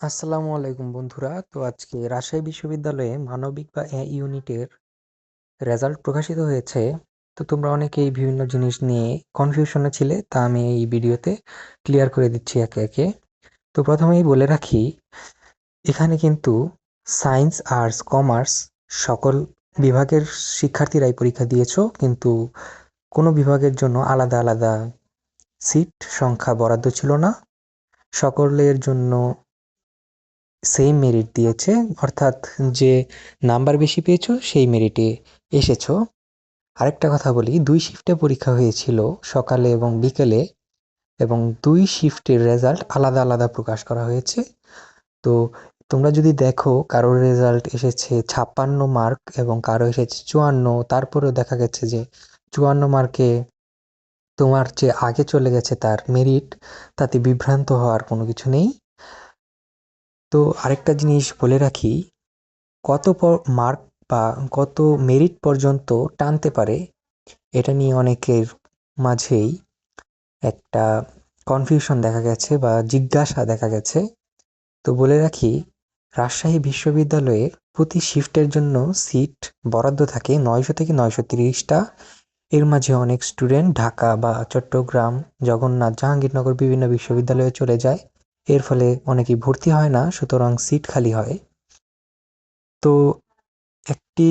আসসালামু আলাইকুম বন্ধুরা। তো আজকে রাজশাহী বিশ্ববিদ্যালয়ে মানবিক বা এ ইউনিটের রেজাল্ট প্রকাশিত হয়েছে। তো তোমরা অনেকেই বিভিন্ন জিনিস নিয়ে কনফিউশনে ছিলে, তা আমি এই ভিডিওতে ক্লিয়ার করে দিচ্ছি একে একে। তো প্রথমেই বলে রাখি, এখানে কিন্তু সায়েন্স, আর্টস, কমার্স সকল বিভাগের শিক্ষার্থীরাই পরীক্ষা দিয়েছো, কিন্তু কোনো বিভাগের জন্য আলাদা আলাদা সিট সংখ্যা বরাদ্দ ছিল না। সকলের জন্য সেম মেরিট দিয়েছে, অর্থাৎ যে নাম্বার বেশি পেয়েছো সেই মেরিটে এসেছো। আরেকটা কথা বলি, 2 শিফটে পরীক্ষা হয়েছিল, সকালে এবং বিকেলে, এবং 2 শিফটের রেজাল্ট আলাদা আলাদা প্রকাশ করা হয়েছে। তো তোমরা যদি দেখো, কারোর রেজাল্ট এসেছে 56 মার্ক এবং কারো এসেছে 54, তারপরেও দেখা গেছে যে 54 মার্কে তোমার যে আগে চলে গেছে তার মেরিট, তাতে বিভ্রান্ত হওয়ার কোনো কিছু নেই। তো আরেকটা জিনিস বলে রাখি, কত মার্ক বা কত মেরিট পর্যন্ত টানতে পারে, এটা নিয়ে অনেকের মাঝেই একটা কনফিউশন দেখা গেছে বা জিজ্ঞাসা দেখা গেছে। তো বলে রাখি, রাজশাহী বিশ্ববিদ্যালয়ে প্রতি শিফটের জন্য সিট বরাদ্দ থাকে 900 থেকে 930টা। এর মাঝে অনেক স্টুডেন্ট ঢাকা বা চট্টগ্রাম, জগন্নাথ, জাহাঙ্গীরনগর বিভিন্ন বিশ্ববিদ্যালয়ে চলে যায়। এর ফলে অনেকেই ভর্তি হয় না, সুতরাং সিট খালি হয়। তো একটি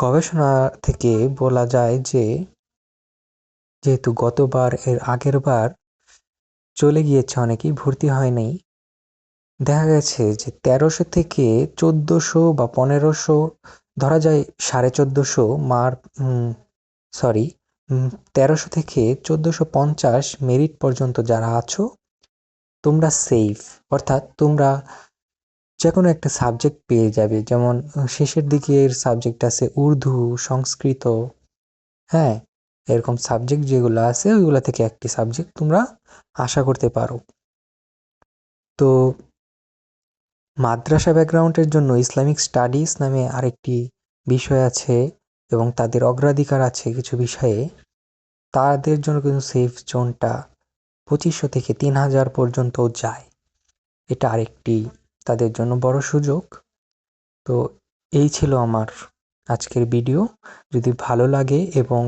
গবেষণা থেকে বলা যায় যে, যেহেতু গতবার এর আগের বার চলে গিয়েছে অনেকেই, ভর্তি হয়নি, দেখা গেছে যে 1300 থেকে 1400 বা 1500, ধরা যায় 1450 মার্ক, সরি, 1300 থেকে 1450 মেরিট পর্যন্ত যারা আছো, তোমরা সেফ। অর্থাৎ তোমরা যে কোনো একটা সাবজেক্ট পেয়ে যাবে। যেমন শেষের দিকের সাবজেক্ট আছে উর্দু, সংস্কৃত, হ্যাঁ, এরকম সাবজেক্ট যেগুলো আছে ওইগুলো থেকে একটি সাবজেক্ট তোমরা আশা করতে পারো। তো মাদ্রাসা ব্যাকগ্রাউন্ডের জন্য ইসলামিক স্টাডিজ নামে আরেকটি বিষয় আছে এবং তাদের অগ্রাধিকার আছে কিছু বিষয়ে। তাদের জন্য কিন্তু সেফ জোনটা 2500 থেকে 3000 পর্যন্ত যায়। এটা আরেকটি তাদের জন্য বড় সুযোগ। তো এই ছিল আমার আজকের ভিডিও। যদি ভালো লাগে এবং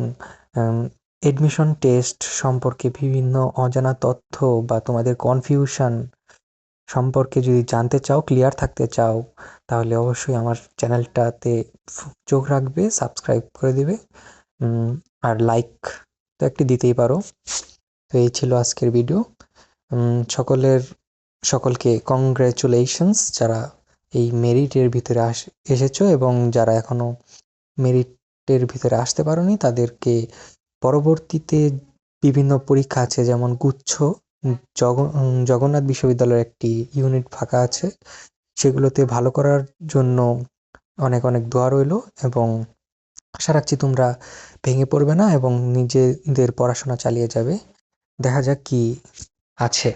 এডমিশন টেস্ট সম্পর্কে বিভিন্ন অজানা তথ্য বা তোমাদের কনফিউশন সম্পর্কে যদি জানতে চাও, ক্লিয়ার থাকতে চাও, তাহলে অবশ্যই আমার চ্যানেলটাতে চোখ রাখবে, সাবস্ক্রাইব করে দিবে, আর লাইক তো একটি দিতেই পারো। তো এই ছিল আজকের ভিডিও। সকলকে কংগ্রাচুলেশনস, যারা এই মেরিটের ভিতরে এসেছো এবং যারা এখনো মেরিটের ভিতরে আসতে পারোনি, তাদেরকে পরবর্তীতে বিভিন্ন পরীক্ষা আছে, যেমন গুচ্ছ, জগন্নাথ বিশ্ববিদ্যালয়ের একটি ইউনিট ফাঁকা আছে, সেগুলোতে ভালো করার জন্য অনেক অনেক দোয়া রইল, এবং আশা রাখছি তোমরা ভেঙে পড়বে না এবং নিজেদের পড়াশোনা চালিয়ে যাবে। দেখা যাক কি আছে।